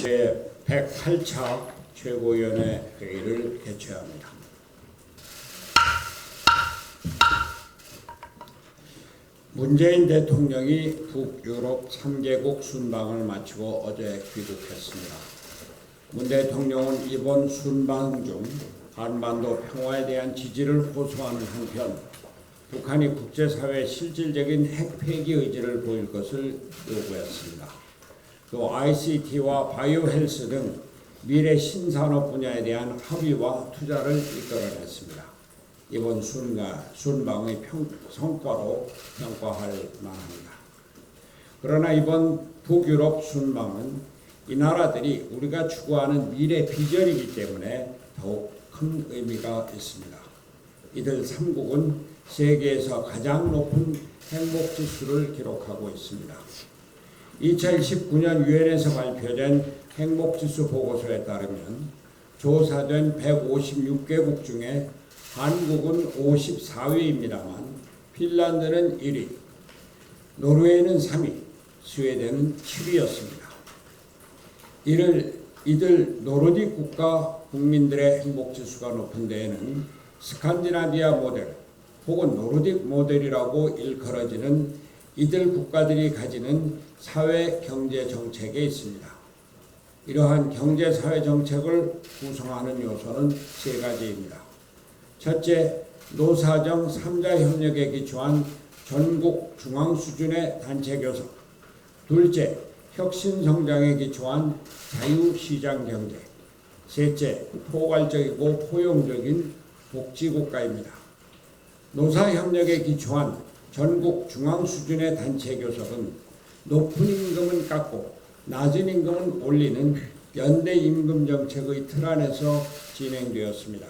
제108차 최고위원회 회의를 개최합니다. 문재인 대통령이 북유럽 3개국 순방을 마치고 어제 귀국했습니다. 문 대통령은 이번 순방 중 한반도 평화에 대한 지지를 호소하는 한편 북한이 국제사회에 실질적인 핵 폐기 의지를 보일 것을 요구했습니다. 또 ICT와 바이오헬스 등 미래 신산업 분야에 대한 합의와 투자를 이끌어냈습니다. 이번 순방의 성과로 평가할 만합니다. 그러나 이번 북유럽 순방은 이 나라들이 우리가 추구하는 미래 비전이기 때문에 더욱 큰 의미가 있습니다. 이들 3국은 세계에서 가장 높은 행복지수를 기록하고 있습니다. 2019년 유엔에서 발표된 행복지수 보고서에 따르면 조사된 156개국 중에 한국은 54위입니다만 핀란드는 1위, 노르웨이는 3위, 스웨덴은 7위였습니다. 이들 노르딕 국가 국민들의 행복지수가 높은 데에는 스칸디나비아 모델 혹은 노르딕 모델이라고 일컬어지는 이들 국가들이 가지는 사회 경제 정책에 있습니다. 이러한 경제 사회 정책을 구성하는 요소는 3가지입니다. 첫째, 노사정 3자 협력에 기초한 전국 중앙 수준의 단체 교섭. 둘째, 혁신 성장에 기초한 자유시장 경제. 셋째, 포괄적이고 포용적인 복지국가입니다. 노사협력에 기초한 전국 중앙 수준의 단체 교섭은 높은 임금은 깎고 낮은 임금은 올리는 연대 임금 정책의 틀 안에서 진행되었습니다.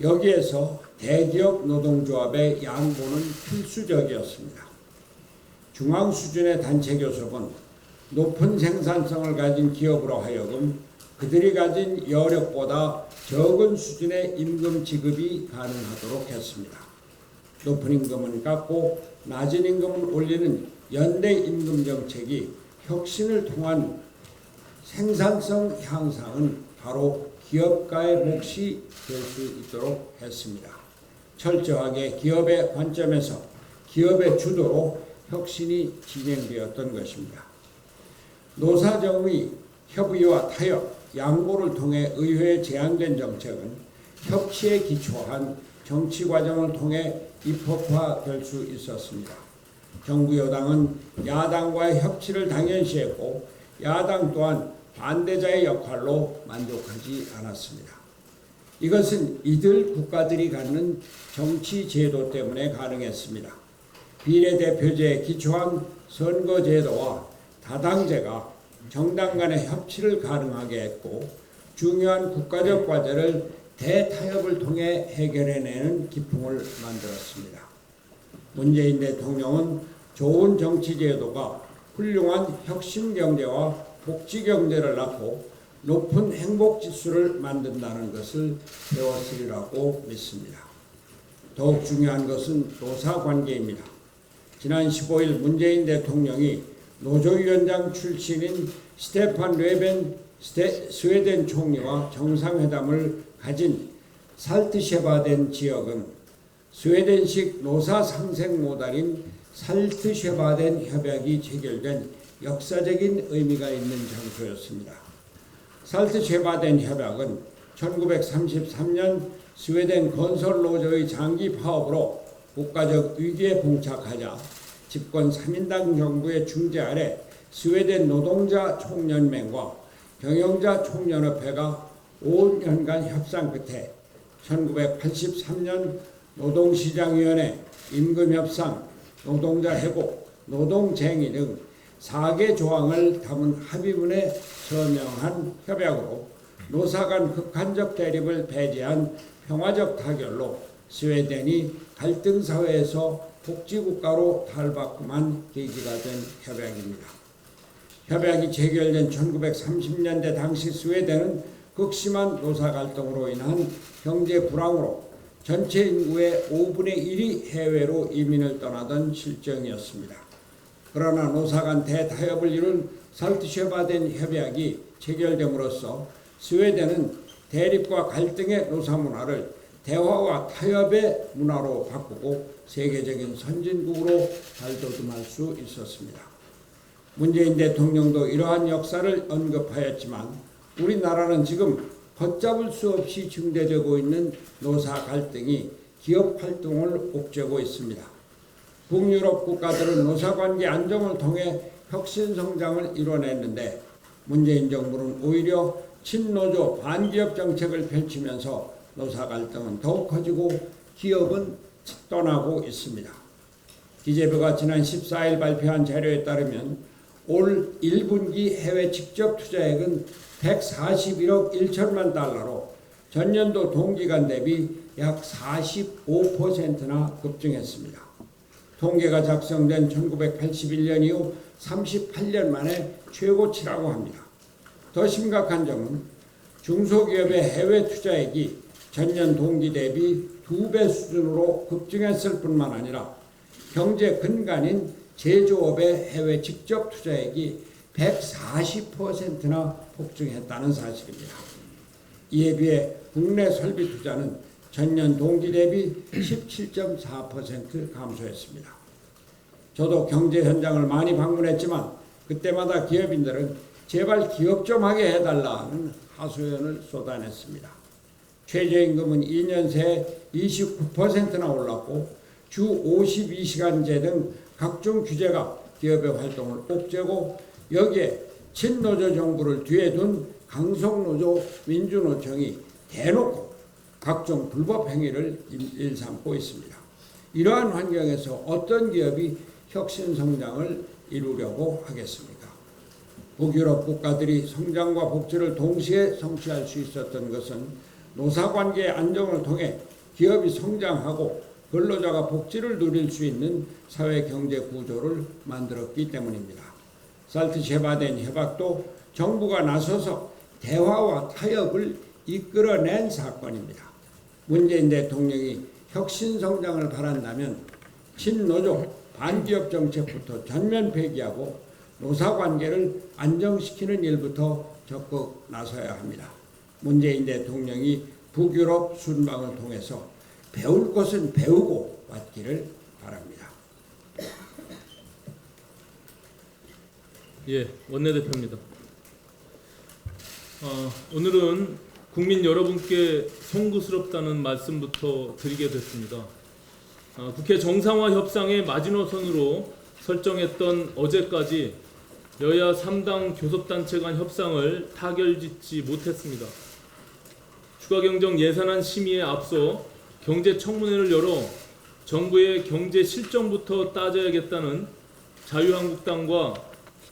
여기에서 대기업 노동조합의 양보는 필수적이었습니다. 중앙 수준의 단체 교섭은 높은 생산성을 가진 기업으로 하여금 그들이 가진 여력보다 적은 수준의 임금 지급이 가능하도록 했습니다. 높은 임금은 깎고 낮은 임금은 올리는 연대 임금 정책이 혁신을 통한 생산성 향상은 바로 기업가의 몫이 될 수 있도록 했습니다. 철저하게 기업의 관점에서 기업의 주도로 혁신이 진행되었던 것입니다. 노사정의 협의와 타협, 양보를 통해 의회에 제안된 정책은 협치에 기초한 정치 과정을 통해 입법화될 수 있었습니다. 정부 여당은 야당과의 협치를 당연시했고 야당 또한 반대자의 역할로 만족하지 않았습니다. 이것은 이들 국가들이 갖는 정치 제도 때문에 가능했습니다. 비례대표제에 기초한 선거제도와 다당제가 정당 간의 협치를 가능하게 했고 중요한 국가적 과제를 대타협을 통해 해결해내는 기풍을 만들었습니다. 문재인 대통령은 좋은 정치제도가 훌륭한 혁신경제와 복지경제를 낳고 높은 행복지수를 만든다는 것을 배웠으리라고 믿습니다. 더욱 중요한 것은 노사관계입니다. 지난 15일 문재인 대통령이 노조위원장 출신인 스테판 뢰벤 스웨덴 총리와 정상회담을 가진 살트셰바덴 지역은 스웨덴식 노사 상생 모달인 살트셰바덴 협약이 체결된 역사적인 의미가 있는 장소였습니다. 살트셰바덴 협약은 1933년 스웨덴 건설 노조의 장기 파업으로 국가적 위기에 봉착하자 집권 3인당 정부의 중재 아래 스웨덴 노동자 총연맹과 경영자 총연합회가 5년간 협상 끝에 1983년 노동시장위원회, 임금협상, 노동자 회복, 노동쟁의 등 4개 조항을 담은 합의문에 서명한 협약으로 노사 간 극한적 대립을 배제한 평화적 타결로 스웨덴이 갈등 사회에서 복지국가로 탈바꿈한 계기가 된 협약입니다. 협약이 체결된 1930년대 당시 스웨덴은 극심한 노사 갈등으로 인한 경제 불황으로 전체 인구의 5분의 1이 해외로 이민을 떠나던 실정이었습니다. 그러나 노사 간 대타협을 이룬 살트쉐바덴 협약이 체결됨으로써 스웨덴은 대립과 갈등의 노사 문화를 대화와 타협의 문화로 바꾸고 세계적인 선진국으로 발돋움할 수 있었습니다. 문재인 대통령도 이러한 역사를 언급하였지만 우리나라는 지금 걷잡을 수 없이 증대되고 있는 노사 갈등이 기업 활동을 옥죄고 있습니다. 북유럽 국가들은 노사관계 안정을 통해 혁신 성장을 이뤄냈는데 문재인 정부는 오히려 친노조 반기업 정책을 펼치면서 노사 갈등은 더욱 커지고 기업은 떠나고 있습니다. 기재부가 지난 14일 발표한 자료에 따르면 올 1분기 해외 직접 투자액은 141억 1천만 달러로 전년도 동기간 대비 약 45%나 급증했습니다. 통계가 작성된 1981년 이후 38년 만에 최고치라고 합니다. 더 심각한 점은 중소기업의 해외 투자액이 전년 동기 대비 2배 수준으로 급증했을 뿐만 아니라 경제 근간인 제조업의 해외 직접 투자액이 140%나 폭증했다는 사실입니다. 이에 비해 국내 설비 투자는 전년 동기 대비 17.4% 감소했습니다. 저도 경제 현장을 많이 방문했지만 그때마다 기업인들은 제발 기업 좀 하게 해달라는 하소연을 쏟아냈습니다. 최저임금은 2년 새에 29%나 올랐고 주 52시간제 등 각종 규제가 기업의 활동을 옥죄고 여기에 친노조 정부를 뒤에 둔 강성노조 민주노총이 대놓고 각종 불법 행위를 일삼고 있습니다. 이러한 환경에서 어떤 기업이 혁신 성장을 이루려고 하겠습니까? 북유럽 국가들이 성장과 복지를 동시에 성취할 수 있었던 것은 노사관계의 안정을 통해 기업이 성장하고 근로자가 복지를 누릴 수 있는 사회경제 구조를 만들었기 때문입니다. 살트쉐바덴 협약도 정부가 나서서 대화와 타협을 이끌어낸 사건입니다. 문재인 대통령이 혁신 성장을 바란다면 친노조 반기업 정책부터 전면 폐기하고 노사관계를 안정시키는 일부터 적극 나서야 합니다. 문재인 대통령이 북유럽 순방을 통해서 배울 것은 배우고 왔기를 바랍니다. 예, 원내대표입니다. 오늘은 국민 여러분께 송구스럽다는 말씀부터 드리게 됐습니다. 국회 정상화 협상의 마지노선으로 설정했던 어제까지 여야 3당 교섭단체 간 협상을 타결짓지 못했습니다. 추가경정 예산안 심의에 앞서 경제청문회를 열어 정부의 경제 실정부터 따져야겠다는 자유한국당과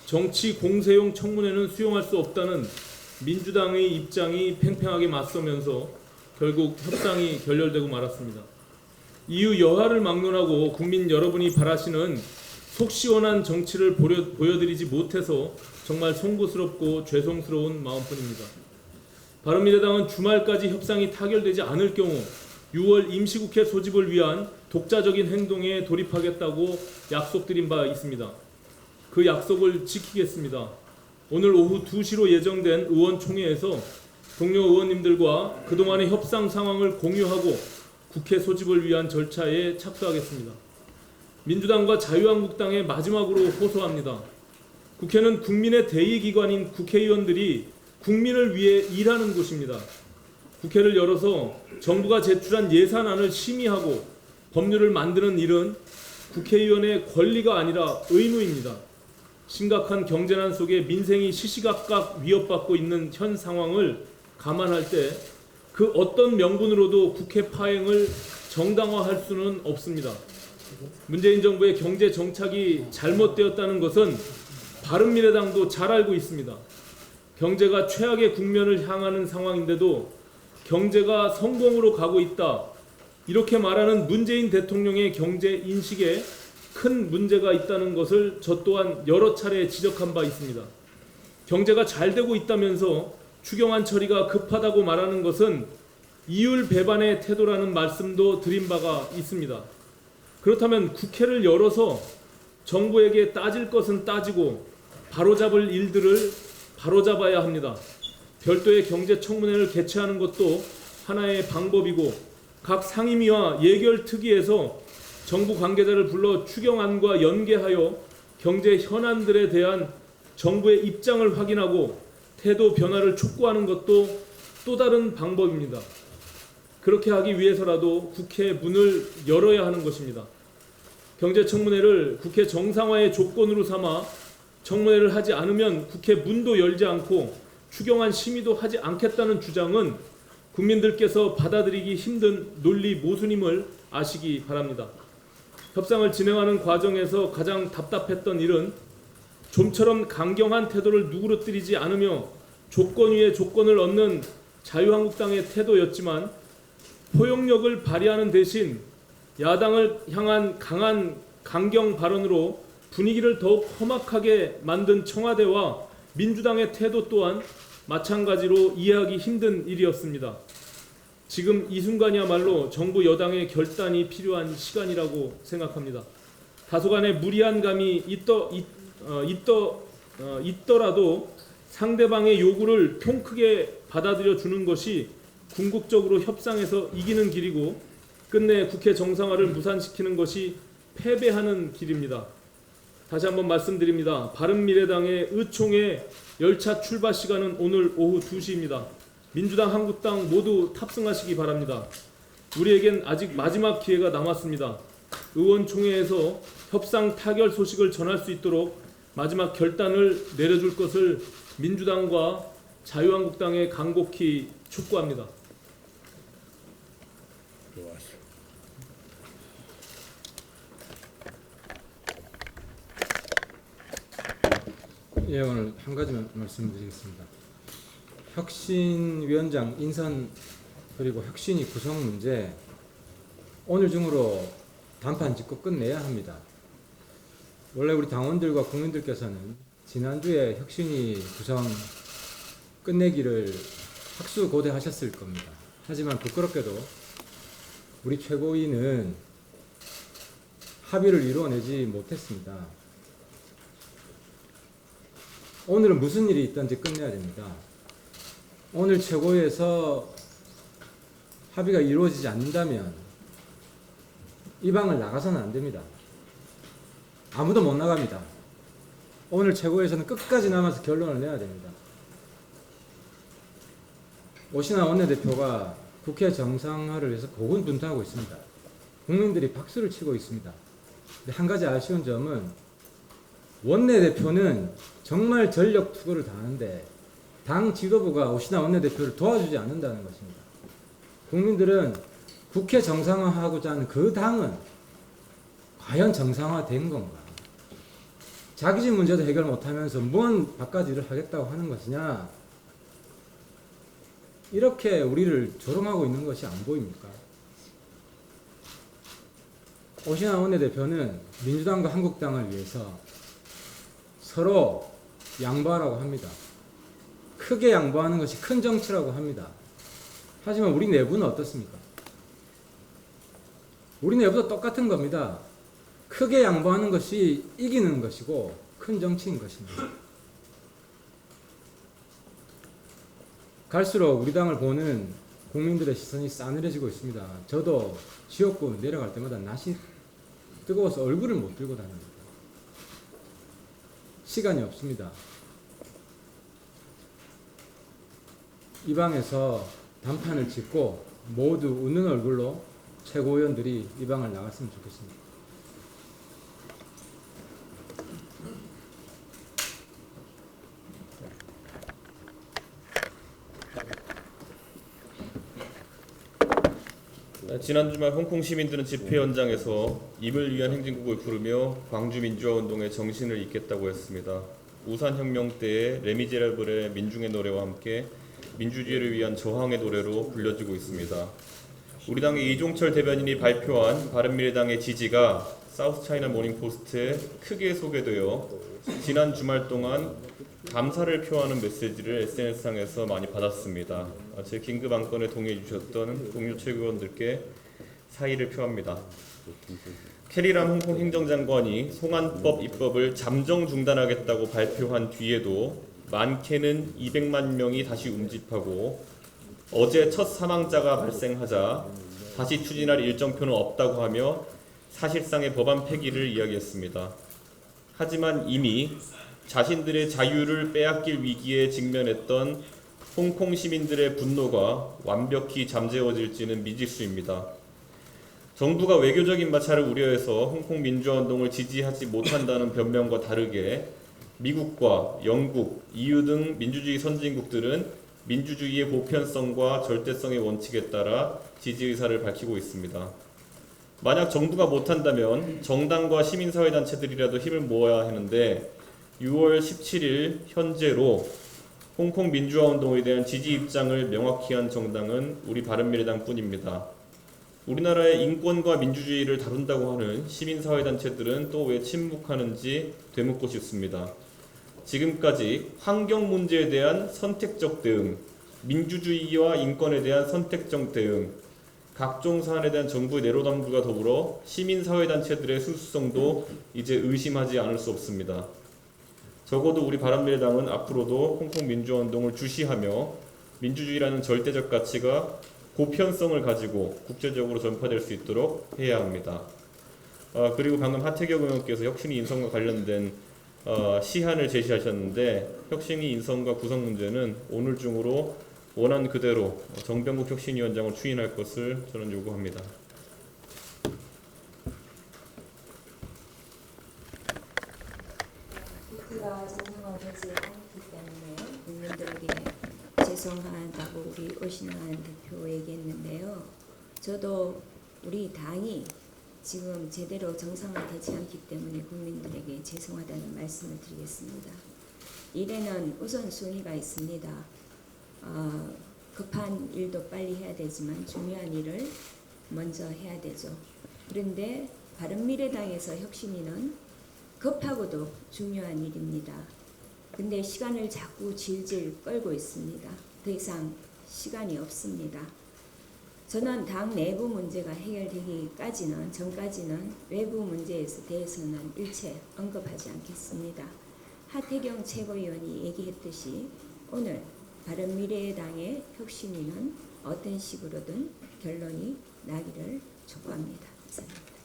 정치 공세용 청문회는 수용할 수 없다는 민주당의 입장이 팽팽하게 맞서면서 결국 협상이 결렬되고 말았습니다. 이후 여하를 막론하고 국민 여러분이 바라시는 속 시원한 정치를 보여드리지 못해서 정말 송구스럽고 죄송스러운 마음뿐입니다. 바른미래당은 주말까지 협상이 타결되지 않을 경우 6월 임시국회 소집을 위한 독자적인 행동에 돌입하겠다고 약속드린 바 있습니다. 그 약속을 지키겠습니다. 오늘 오후 2시로 예정된 의원총회에서 동료 의원님들과 그동안의 협상 상황을 공유하고 국회 소집을 위한 절차에 착수하겠습니다. 민주당과 자유한국당에 마지막으로 호소합니다. 국회는 국민의 대의기관인 국회의원들이 국민을 위해 일하는 곳입니다. 국회를 열어서 정부가 제출한 예산안을 심의하고 법률을 만드는 일은 국회의원의 권리가 아니라 의무입니다. 심각한 경제난 속에 민생이 시시각각 위협받고 있는 현 상황을 감안할 때 그 어떤 명분으로도 국회 파행을 정당화할 수는 없습니다. 문재인 정부의 경제 정착이 잘못되었다는 것은 바른미래당도 잘 알고 있습니다. 경제가 최악의 국면을 향하는 상황인데도 경제가 성공으로 가고 있다, 이렇게 말하는 문재인 대통령의 경제 인식에 큰 문제가 있다는 것을 저 또한 여러 차례 지적한 바 있습니다. 경제가 잘 되고 있다면서 추경안 처리가 급하다고 말하는 것은 이율 배반의 태도라는 말씀도 드린 바가 있습니다. 그렇다면 국회를 열어서 정부에게 따질 것은 따지고 바로잡을 일들을 바로잡아야 합니다. 별도의 경제청문회를 개최하는 것도 하나의 방법이고 각 상임위와 예결특위에서 정부 관계자를 불러 추경안과 연계하여 경제 현안들에 대한 정부의 입장을 확인하고 태도 변화를 촉구하는 것도 또 다른 방법입니다. 그렇게 하기 위해서라도 국회 문을 열어야 하는 것입니다. 경제청문회를 국회 정상화의 조건으로 삼아 청문회를 하지 않으면 국회 문도 열지 않고 추경안 심의도 하지 않겠다는 주장은 국민들께서 받아들이기 힘든 논리 모순임을 아시기 바랍니다. 협상을 진행하는 과정에서 가장 답답했던 일은 좀처럼 강경한 태도를 누그러뜨리지 않으며 조건 위에 조건을 얻는 자유한국당의 태도였지만 포용력을 발휘하는 대신 야당을 향한 강한 강경 발언으로 분위기를 더욱 험악하게 만든 청와대와 민주당의 태도 또한 마찬가지로 이해하기 힘든 일이었습니다. 지금 이 순간이야말로 정부 여당의 결단이 필요한 시간이라고 생각합니다. 다소간의 무리한 감이 있더라도 상대방의 요구를 통 크게 받아들여 주는 것이 궁극적으로 협상에서 이기는 길이고 끝내 국회 정상화를 무산시키는 것이 패배하는 길입니다. 다시 한번 말씀드립니다. 바른미래당의 의총의 열차 출발 시간은 오늘 오후 2시입니다. 민주당, 한국당 모두 탑승하시기 바랍니다. 우리에겐 아직 마지막 기회가 남았습니다. 의원총회에서 협상 타결 소식을 전할 수 있도록 마지막 결단을 내려줄 것을 민주당과 자유한국당에 간곡히 촉구합니다. 예, 오늘 한 가지만 말씀드리겠습니다. 혁신위원장 인선 그리고 혁신위 구성 문제 오늘 중으로 단판 짓고 끝내야 합니다. 원래 우리 당원들과 국민들께서는 지난주에 혁신위 구성 끝내기를 학수고대하셨을 겁니다. 하지만 부끄럽게도 우리 최고위는 합의를 이루어내지 못했습니다. 오늘은 무슨 일이 있든지 끝내야 됩니다. 오늘 최고위에서 합의가 이루어지지 않는다면 이 방을 나가서는 안 됩니다. 아무도 못 나갑니다. 오늘 최고위에서는 끝까지 남아서 결론을 내야 됩니다. 오신환 원내대표가 국회 정상화를 위해서 고군분투하고 있습니다. 국민들이 박수를 치고 있습니다. 근데 한 가지 아쉬운 점은 원내대표는 정말 전력 투구를 다하는데 당 지도부가 오신환 원내대표를 도와주지 않는다는 것입니다. 국민들은 국회 정상화하고자 하는 그 당은 과연 정상화된 건가? 자기 집 문제도 해결 못하면서 뭔 바깥 일을 하겠다고 하는 것이냐? 이렇게 우리를 조롱하고 있는 것이 안 보입니까? 오신환 원내대표는 민주당과 한국당을 위해서 서로 양보하라고 합니다. 크게 양보하는 것이 큰 정치라고 합니다. 하지만 우리 내부는 어떻습니까? 우리 내부도 똑같은 겁니다. 크게 양보하는 것이 이기는 것이고 큰 정치인 것입니다. 갈수록 우리 당을 보는 국민들의 시선이 싸늘해지고 있습니다. 저도 지역구 내려갈 때마다 낯이 뜨거워서 얼굴을 못 들고 다닙니다. 시간이 없습니다. 이 방에서 단판을 짓고 모두 웃는 얼굴로 최고위원들이 이 방을 나갔으면 좋겠습니다. 지난 주말 홍콩 시민들은 집회 현장에서 임을 위한 행진곡을 부르며 광주 민주화운동의 정신을 잇겠다고 했습니다. 우산혁명 때의 레미제라블의 민중의 노래와 함께 민주주의를 위한 저항의 노래로 불려지고 있습니다. 우리 당의 이종철 대변인이 발표한 바른미래당의 지지가 사우스차이나 모닝포스트에 크게 소개되어 지난 주말 동안 감사를 표하는 메시지를 SNS상에서 많이 받았습니다. 제 긴급 안건에 동의해 주셨던 동료 최고위원들께 사의를 표합니다. 캐리람 홍콩 행정장관이 송환법 입법을 잠정 중단하겠다고 발표한 뒤에도 많게는 200만 명이 다시 운집하고 어제 첫 사망자가 발생하자 다시 추진할 일정표는 없다고 하며 사실상의 법안 폐기를 이야기했습니다. 하지만 이미 자신들의 자유를 빼앗길 위기에 직면했던 홍콩 시민들의 분노가 완벽히 잠재워질지는 미지수입니다. 정부가 외교적인 마찰을 우려해서 홍콩 민주화운동을 지지하지 못한다는 변명과 다르게 미국과 영국, EU 등 민주주의 선진국들은 민주주의의 보편성과 절대성의 원칙에 따라 지지 의사를 밝히고 있습니다. 만약 정부가 못한다면 정당과 시민사회단체들이라도 힘을 모아야 하는데 6월 17일 현재로 홍콩 민주화운동에 대한 지지 입장을 명확히 한 정당은 우리 바른미래당뿐입니다. 우리나라의 인권과 민주주의를 다룬다고 하는 시민사회단체들은 또 왜 침묵하는지 되묻고 싶습니다. 지금까지 환경 문제에 대한 선택적 대응, 민주주의와 인권에 대한 선택적 대응, 각종 사안에 대한 정부의 내로남불과 더불어 시민사회단체들의 순수성도 이제 의심하지 않을 수 없습니다. 적어도 우리 바른미래당은 앞으로도 홍콩 민주화운동을 주시하며 민주주의라는 절대적 가치가 보편성을 가지고 국제적으로 전파될 수 있도록 해야 합니다. 그리고 방금 하태경 의원께서 혁신위 인선과 관련된 시한을 제시하셨는데 혁신위 인선과 구성 문제는 오늘 중으로 원안 그대로 정병국 혁신위원장을 추인할 것을 저는 요구합니다. 국회가 정상화되지 않기 때문에 국민들에게 죄송하다고 우리 오신환 대표 얘기했는데요. 저도 우리 당이 지금 제대로 정상화되지 않기 때문에 국민들에게 죄송하다는 말씀을 드리겠습니다. 일에는 우선순위가 있습니다. 급한 일도 빨리 해야 되지만 중요한 일을 먼저 해야 되죠. 그런데 바른미래당에서 혁신위는 급하고도 중요한 일입니다. 근데 시간을 자꾸 질질 끌고 있습니다. 더 이상 시간이 없습니다. 저는 당 내부 문제가 해결되기까지는 전까지는 외부 문제에 대해서는 일체 언급하지 않겠습니다. 하태경 최고위원이 얘기했듯이 오늘 바른미래당의 혁신위는 어떤 식으로든 결론이 나기를 촉구합니다. 감사합니다.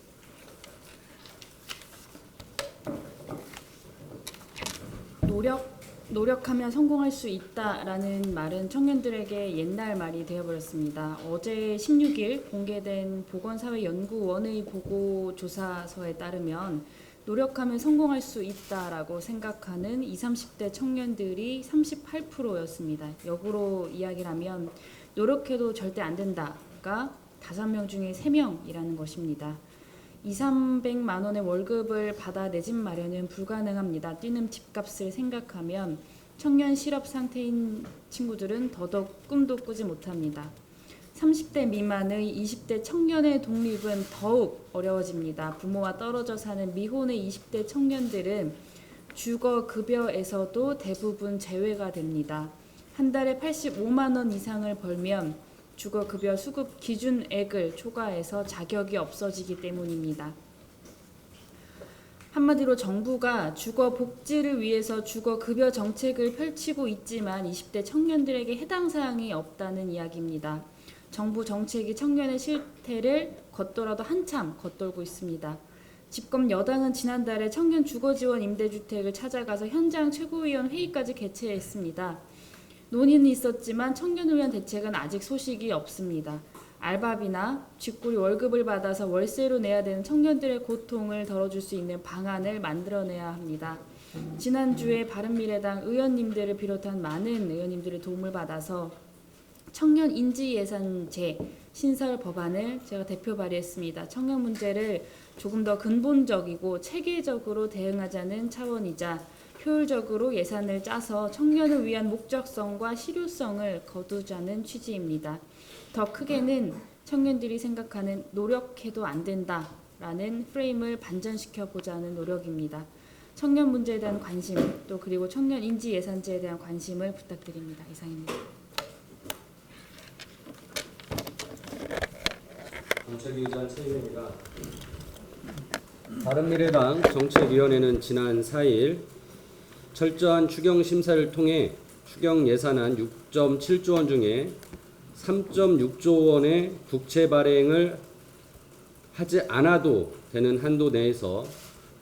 노력하면 성공할 수 있다라는 말은 청년들에게 옛날 말이 되어버렸습니다. 어제 16일 공개된 보건사회연구원의 보고조사서에 따르면 노력하면 성공할 수 있다라고 생각하는 20, 30대 청년들이 38%였습니다. 역으로 이야기를 하면 노력해도 절대 안 된다가 5명 중에 3명이라는 것입니다. 200~300만 원의 월급을 받아 내 집 마련은 불가능합니다. 뛰는 집값을 생각하면 청년 실업 상태인 친구들은 더더욱 꿈도 꾸지 못합니다. 30대 미만의 20대 청년의 독립은 더욱 어려워집니다. 부모와 떨어져 사는 미혼의 20대 청년들은 주거급여에서도 대부분 제외가 됩니다. 한 달에 85만 원 이상을 벌면 주거급여 수급 기준액을 초과해서 자격이 없어지기 때문입니다. 한마디로 정부가 주거복지를 위해서 주거급여 정책을 펼치고 있지만 20대 청년들에게 해당 사항이 없다는 이야기입니다. 정부 정책이 청년의 실태를 걷더라도 한참 겉돌고 있습니다. 집권 여당은 지난달에 청년 주거지원 임대주택을 찾아가서 현장 최고위원 회의까지 개최했습니다. 논의는 있었지만 청년을 위한 대책은 아직 소식이 없습니다. 알바비나 쥐꼬리 월급을 받아서 월세로 내야 되는 청년들의 고통을 덜어줄 수 있는 방안을 만들어내야 합니다. 지난주에 바른미래당 의원님들을 비롯한 많은 의원님들의 도움을 받아서 청년 인지예산제 신설 법안을 제가 대표 발의했습니다. 청년 문제를 조금 더 근본적이고 체계적으로 대응하자는 차원이자 효율적으로 예산을 짜서 청년을 위한 목적성과 실효성을 거두자는 취지입니다. 더 크게는 청년들이 생각하는 노력해도 안 된다라는 프레임을 반전시켜 보자는 노력입니다. 청년 문제에 대한 관심 또 그리고 청년 인지 예산제에 대한 관심을 부탁드립니다. 이상입니다. 정책위 의장 최희입니다. 바른미래당 정책위원회는 지난 4일 철저한 추경 심사를 통해 추경 예산안 6.7조 원 중에 3.6조 원의 국채 발행을 하지 않아도 되는 한도 내에서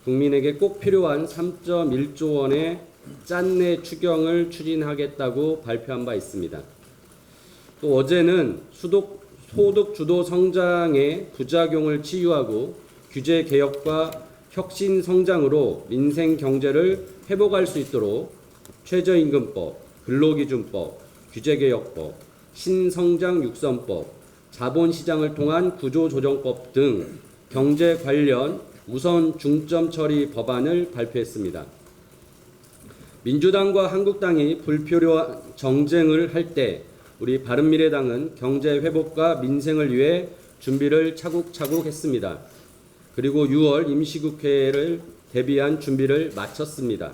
국민에게 꼭 필요한 3.1조 원의 짠내 추경을 추진하겠다고 발표한 바 있습니다. 또 어제는 소득 주도 성장의 부작용을 치유하고 규제 개혁과 혁신 성장으로 민생 경제를 회복할 수 있도록 최저임금법, 근로기준법, 규제개혁법, 신성장 육성법, 자본시장을 통한 구조조정법 등 경제 관련 우선 중점 처리 법안을 발표했습니다. 민주당과 한국당이 불필요한 정쟁을 할 때 우리 바른미래당은 경제 회복과 민생을 위해 준비를 차곡차곡 했습니다. 그리고 6월 임시국회를 대비한 준비를 마쳤습니다.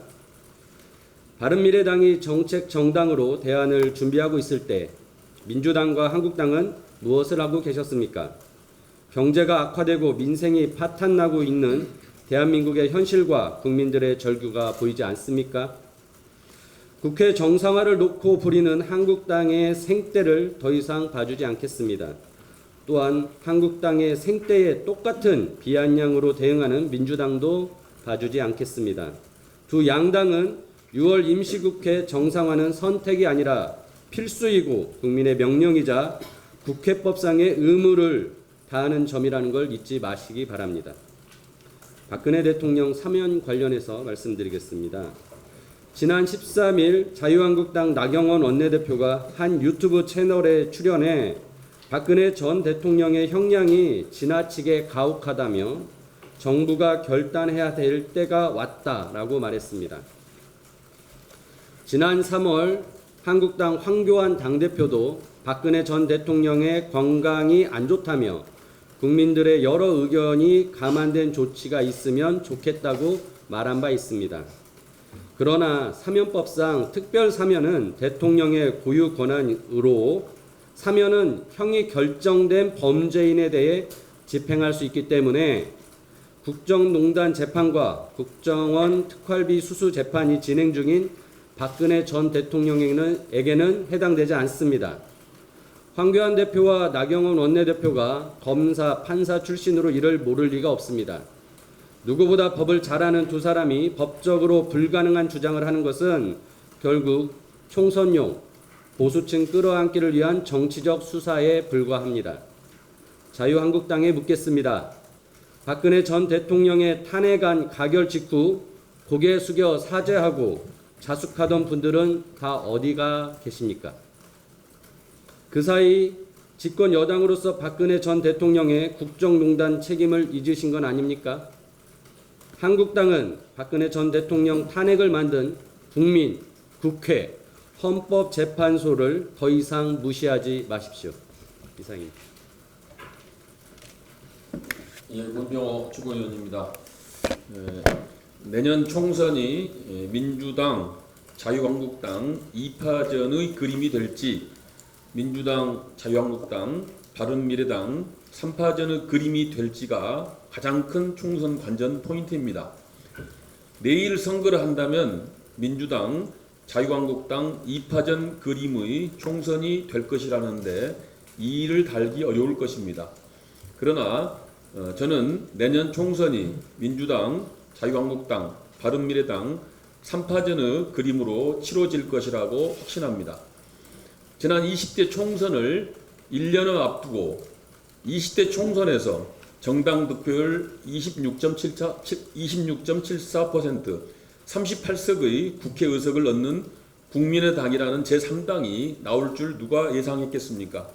바른미래당이 정책 정당으로 대안을 준비하고 있을 때 민주당과 한국당은 무엇을 하고 계셨습니까? 경제가 악화되고 민생이 파탄나고 있는 대한민국의 현실과 국민들의 절규가 보이지 않습니까? 국회 정상화를 놓고 부리는 한국당의 생떼를 더 이상 봐주지 않겠습니다. 또한 한국당의 생떼에 똑같은 비아냥으로 대응하는 민주당도 봐주지 않겠습니다. 두 양당은 6월 임시국회 정상화는 선택이 아니라 필수이고 국민의 명령이자 국회법상의 의무를 다하는 점이라는 걸 잊지 마시기 바랍니다. 박근혜 대통령 사면 관련해서 말씀드리겠습니다. 지난 13일 자유한국당 나경원 원내대표가 한 유튜브 채널에 출연해 박근혜 전 대통령의 형량이 지나치게 가혹하다며 정부가 결단해야 될 때가 왔다라고 말했습니다. 지난 3월 한국당 황교안 당대표도 박근혜 전 대통령의 건강이 안 좋다며 국민들의 여러 의견이 감안된 조치가 있으면 좋겠다고 말한 바 있습니다. 그러나 사면법상 특별 사면은 대통령의 고유 권한으로 사면은 형이 결정된 범죄인에 대해 집행할 수 있기 때문에 국정농단 재판과 국정원 특활비 수수 재판이 진행 중인 박근혜 전 대통령에게는 해당되지 않습니다. 황교안 대표와 나경원 원내대표가 검사, 판사 출신으로 이를 모를 리가 없습니다. 누구보다 법을 잘 아는 두 사람이 법적으로 불가능한 주장을 하는 것은 결국 총선용, 보수층 끌어안기를 위한 정치적 수사에 불과합니다. 자유한국당에 묻겠습니다. 박근혜 전 대통령의 탄핵안 가결 직후 고개 숙여 사죄하고 자숙하던 분들은 다 어디가 계십니까? 그 사이 집권 여당으로서 박근혜 전 대통령의 국정농단 책임을 잊으신 건 아닙니까? 한국당은 박근혜 전 대통령 탄핵을 만든 국민, 국회, 헌법재판소를 더 이상 무시하지 마십시오. 이상입니다. 예, 문병호 주거위원입니다. 내년 총선이 민주당, 자유한국당 2파전의 그림이 될지 민주당, 자유한국당, 바른미래당 3파전의 그림이 될지가 가장 큰 총선 관전 포인트입니다. 내일 선거를 한다면 민주당, 자유한국당 2파전 그림의 총선이 될 것이라는데 이의를 달기 어려울 것입니다. 그러나 저는 내년 총선이 민주당, 자유한국당, 바른미래당 3파전의 그림으로 치러질 것이라고 확신합니다. 지난 20대 총선을 1년을 앞두고 20대 총선에서 정당 득표율 26.74%, 38석의 국회의석을 얻는 국민의당이라는 제3당이 나올 줄 누가 예상했겠습니까?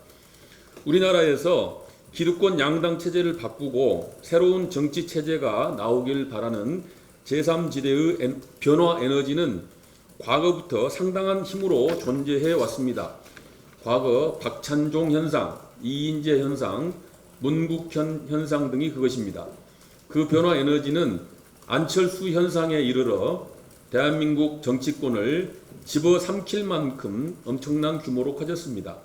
우리나라에서 기득권 양당 체제를 바꾸고 새로운 정치 체제가 나오길 바라는 제3지대의 변화 에너지는 과거부터 상당한 힘으로 존재해 왔습니다. 과거 박찬종 현상, 이인재 현상, 문국현 현상 등이 그것입니다. 그 변화 에너지는 안철수 현상에 이르러 대한민국 정치권을 집어삼킬 만큼 엄청난 규모로 커졌습니다.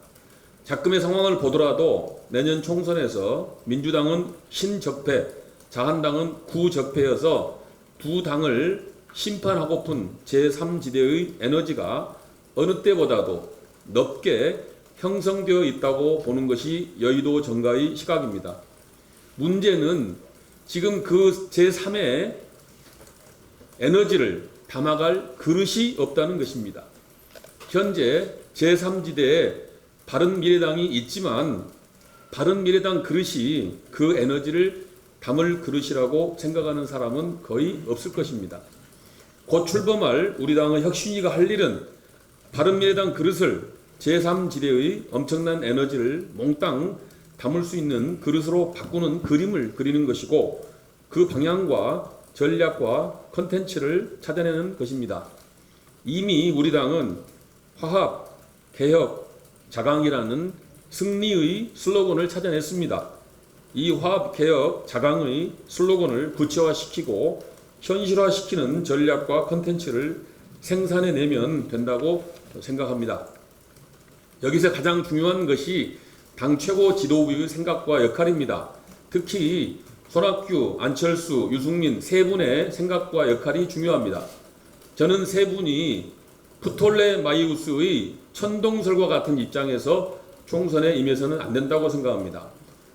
작금의 상황을 보더라도 내년 총선에서 민주당은 신적폐, 자한당은 구적폐여서 두 당을 심판하고픈 제3지대의 에너지가 어느 때보다도 넓게 형성되어 있다고 보는 것이 여의도 정가의 시각입니다. 문제는 지금 그 제3의 에너지를 담아갈 그릇이 없다는 것입니다. 현재 제3지대에 바른미래당이 있지만 바른미래당 그릇이 그 에너지를 담을 그릇이라고 생각하는 사람은 거의 없을 것입니다. 곧 출범할 우리 당의 혁신위가 할 일은 바른미래당 그릇을 제3지대의 엄청난 에너지를 몽땅 담을 수 있는 그릇으로 바꾸는 그림을 그리는 것이고 그 방향과 전략과 컨텐츠를 찾아내는 것입니다. 이미 우리 당은 화합, 개혁, 자강이라는 승리의 슬로건을 찾아냈습니다. 이 화합, 개혁, 자강의 슬로건을 구체화시키고 현실화시키는 전략과 컨텐츠를 생산해내면 된다고 생각합니다. 여기서 가장 중요한 것이 당 최고 지도부의 생각과 역할입니다. 특히 손학규, 안철수, 유승민 세 분의 생각과 역할이 중요합니다. 저는 세 분이 프톨레마이우스의 천동설과 같은 입장에서 총선에 임해서는 안 된다고 생각합니다.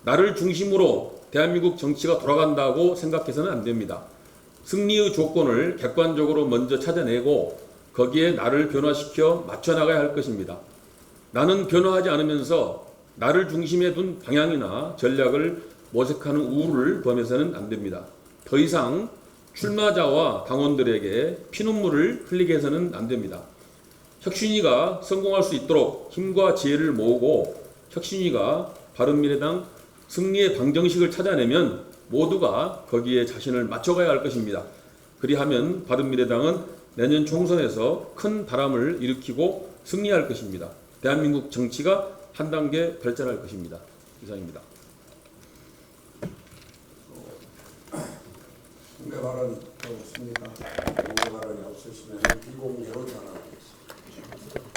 나를 중심으로 대한민국 정치가 돌아간다고 생각해서는 안 됩니다. 승리의 조건을 객관적으로 먼저 찾아내고 거기에 나를 변화시켜 맞춰나가야 할 것입니다. 나는 변화하지 않으면서 나를 중심에 둔 방향이나 전략을 모색하는 우울을 범해서는 안 됩니다. 더 이상 출마자와 당원들에게 피눈물을 흘리게 해서는 안 됩니다. 혁신위가 성공할 수 있도록 힘과 지혜를 모으고 혁신위가 바른미래당 승리의 방정식을 찾아내면 모두가 거기에 자신을 맞춰가야 할 것입니다. 그리하면 바른미래당은 내년 총선에서 큰 바람을 일으키고 승리할 것입니다. 대한민국 정치가 한 단계 발전할 것입니다. 이상입니다. 상대 발언 없습니까? 상대 발언이 없으시면 비공개로 전화하겠습니다.